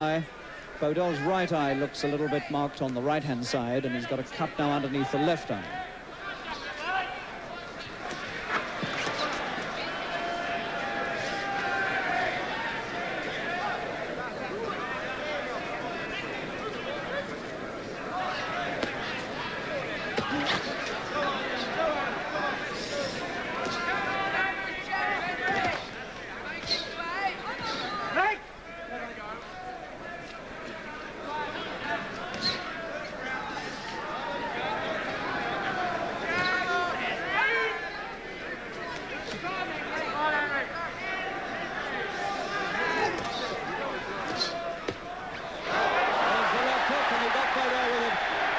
eye. Bodell's right eye looks a little bit marked on the right-hand side, and he's got a cut now underneath the left eye.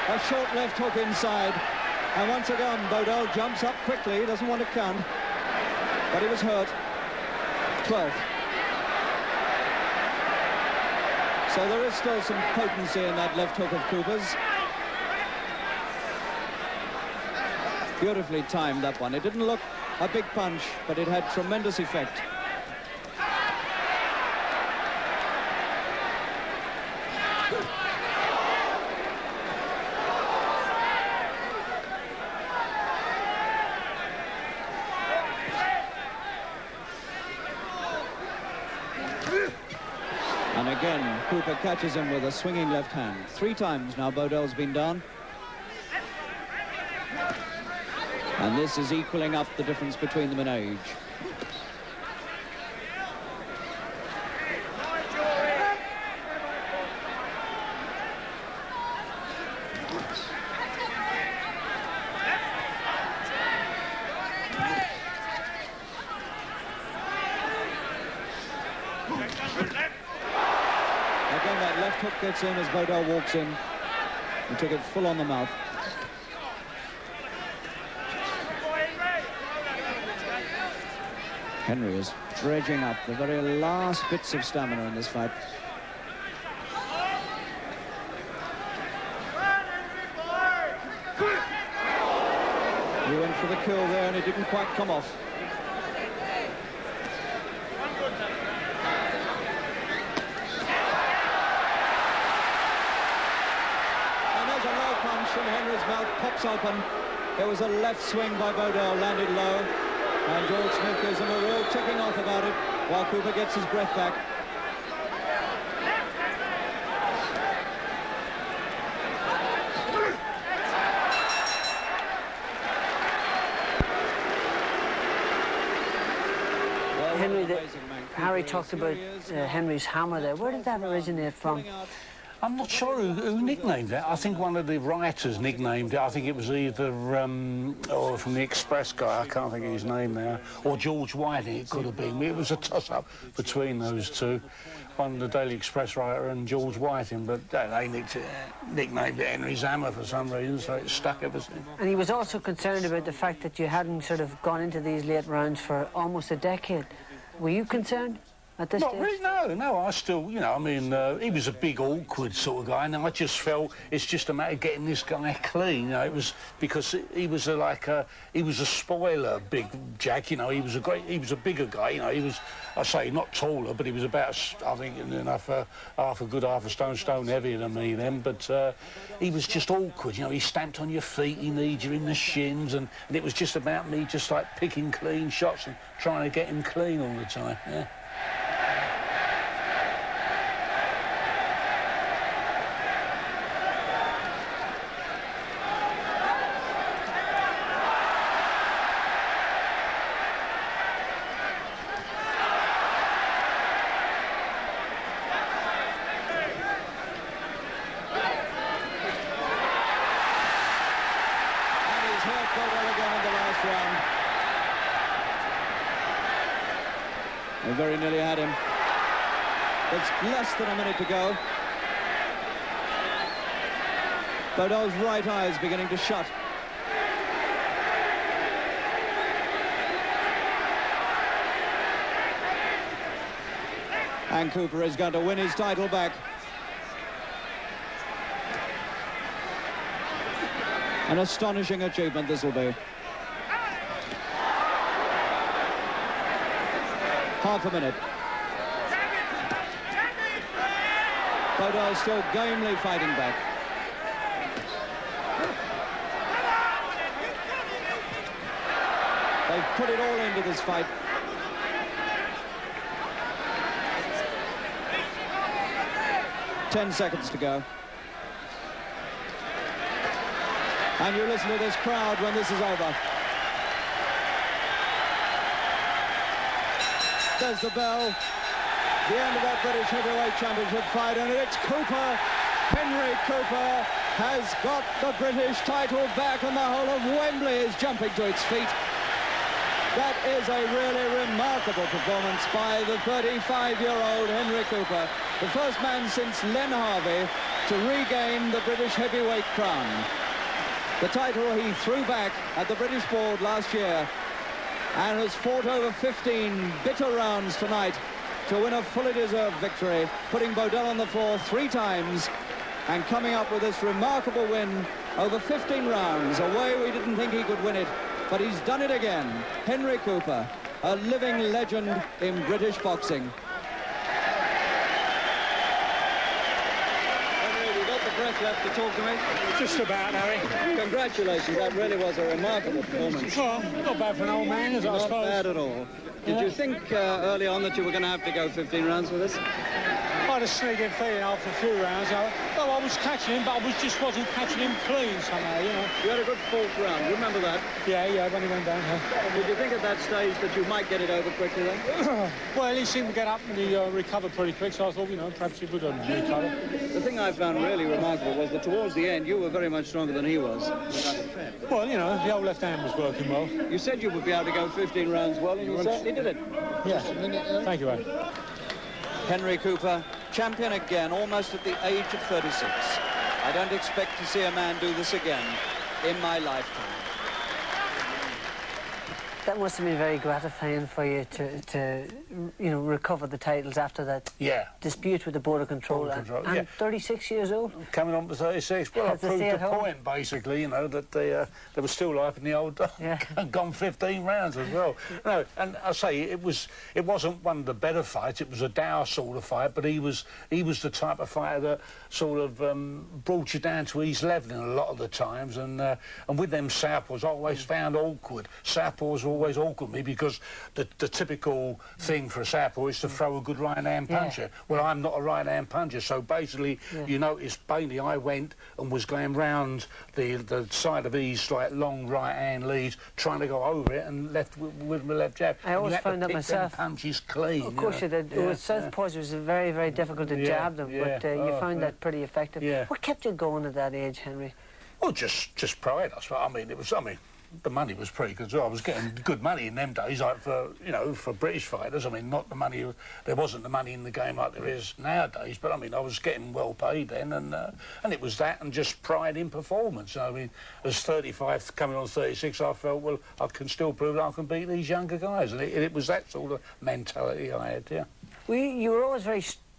A short left hook inside, and once again Bodell jumps up quickly, doesn't want to count, but he was hurt. 12th. So there is still some potency in that left hook of Cooper's. Beautifully timed, that one. It didn't look a big punch, but it had tremendous effect. And again, Cooper catches him with a swinging left hand. 3 times now Bodell's been down. And this is equaling up the difference between them in age. Again, that left hook gets in as Bodell walks in. He took it full on the mouth. Henry is dredging up the very last bits of stamina in this fight. He went for the kill there and it didn't quite come off. And Henry's mouth pops open. There was a left swing by Bodell, landed low, and George Smith gives him a real ticking off about it while Cooper gets his breath back. Henry, Harry talked about Henry's hammer there. Where did that originate from? I'm not sure who nicknamed it. I think one of the writers nicknamed it. I think it was either or from the Express guy, I can't think of his name now, or George Whiting, it could have been. It was a toss-up between those two, one the Daily Express writer and George Whiting, but they nicknamed it Henry's Hammer for some reason, so it stuck ever since. And he was also concerned about the fact that you hadn't sort of gone into these late rounds for almost a decade. Were you concerned? Not really, no, I still, you know, I mean, he was a big, awkward sort of guy, and I just felt it's just a matter of getting this guy clean, you know, it was because he was he was a spoiler, big Jack, you know, he was a bigger guy, you know, he was, I say, not taller, but he was about, I think, enough, half a stone heavier than me then, but he was just awkward, you know, he stamped on your feet, he kneed you in the shins, and it was just about me just like picking clean shots and trying to get him clean all the time, yeah. They very nearly had him. It's less than a minute to go. Bodell's right eye is beginning to shut. And Cooper is going to win his title back. An astonishing achievement this will be. Half a minute. Bodell still gamely fighting back. They've put it all into this fight. Ten seconds to go. And you listen to this crowd when this is over. There's the bell. The end of that British Heavyweight Championship fight, and it's Cooper. Henry Cooper has got the British title back, and the whole of Wembley is jumping to its feet. That is a really remarkable performance by the 35-year-old Henry Cooper, the first man since Len Harvey to regain the British heavyweight crown. The title he threw back at the British board last year and has fought over 15 bitter rounds tonight to win a fully deserved victory, putting Bodell on the floor 3 times and coming up with this remarkable win over 15 rounds, a way we didn't think he could win it. But he's done it again. Henry Cooper, a living legend in British boxing. Henry, have you got the breath left to talk to me? Just about, Harry. Congratulations, that really was a remarkable performance. Well, not bad for an old man, is it, I suppose? Not bad at all. Did you think early on that you were going to have to go 15 rounds with this? I had a sneaking feeling after a few rounds. I was catching him, but I just wasn't catching him clean somehow, you know. You had a good 4th round, remember that? Yeah, when he went down. Did you think at that stage that you might get it over quickly then? Well, he seemed to get up and he recovered pretty quick, so I thought, you know, perhaps he would recover. The thing I found really remarkable was that towards the end you were very much stronger than he was. Well, you know, the old left hand was working well. You said you would be able to go 15 rounds well, and you certainly did it. Yeah, thank you, Harry. Henry Cooper, champion again, almost at the age of 36. I don't expect to see a man do this again in my lifetime. That must have been very gratifying for you to you know, recover the titles after that dispute with the Border Control. And 36 years old. Coming on to 36. Well, I proved the point, basically, you know, that they were still life in the old days. Yeah. Gone 15 rounds as well. No, and I say, it wasn't one of the better fights. It was a dour sort of fight, but he was the type of fighter that sort of brought you down to his level a lot of the times. And with them southpaws, I always found awkward. Southpaws always awkward me because the typical thing for a southpaw is to throw a good right-hand puncher. Well, I'm not a right-hand puncher, so basically, you notice, mainly I went and was going round the side of his like long right-hand leads, trying to go over it and left with my left jab. I always found that myself. Punches clean. Of course you did. With southpaws, it was very, very difficult to jab them, but you found that pretty effective. What kept you going at that age, Henry? Well, just pride, I suppose. I mean, the money was pretty good. So I was getting good money in them days, like for British fighters. I mean, not the money. There wasn't the money in the game like there is nowadays. But I mean, I was getting well paid then, and it was that, and just pride in performance. I mean, as 35 coming on 36, I felt, well, I can still prove that I can beat these younger guys, and it was that sort of mentality I had. Yeah. You were always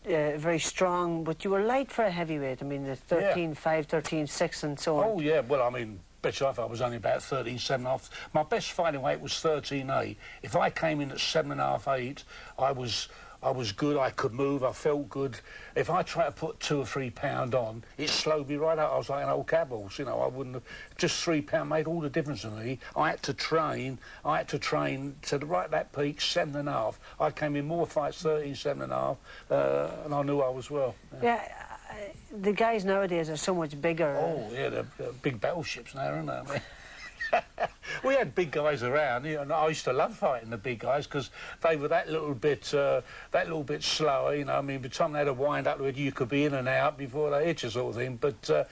very strong, but you were light for a heavyweight. I mean, the 13.5, 13.6 and so on. Oh, yeah, well, I mean, bet you life I was only about 13.7.5. My best fighting weight was 13.8. If I came in at 7.5, 8, I was good, I could move, I felt good. If I tried to put 2 or 3 pound on, it slowed me right out. I was like an old cab horse, you know, I wouldn't have... Just 3 pound made all the difference to me. I had to train to right that peak, 7.5. I came in more fights, 13.7.5, and I knew I was well. Yeah. The guys nowadays are so much bigger. Oh, yeah, they're big battleships now, aren't they? I mean, we had big guys around, you know, and I used to love fighting the big guys because they were that little bit slower, you know. I mean, by the time they had a wind up, you could be in and out before they hit you, sort of thing. But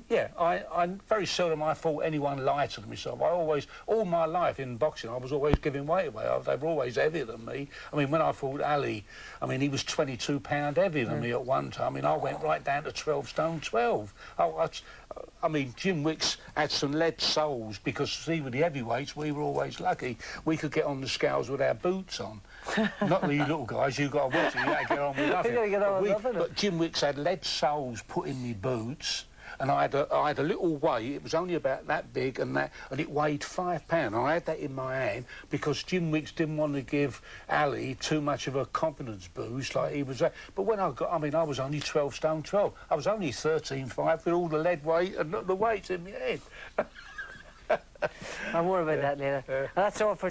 yeah, I very seldom I fought anyone lighter than myself. I always, all my life in boxing, I was always giving weight away. They were always heavier than me. I mean, when I fought Ali, I mean, he was 22 pound heavier than me at one time. I mean, I went right down to 12 stone 12. I mean, Jim Wicks had some lead soles because, see, with the heavyweights, we were always lucky. We could get on the scales with our boots on. Not you little guys, you've got to watch it, you got to get on with nothing. Get on with nothing. But Jim Wicks had lead soles put in me boots. and I had a little weight. It was only about that big, and it weighed £5. I had that in my hand because Jim Wicks didn't want to give Ali too much of a confidence boost like he was. But when I was only 12 stone 12. I was only 13.5 with all the lead weight and the weights in my head. I'll more about that later. That's all for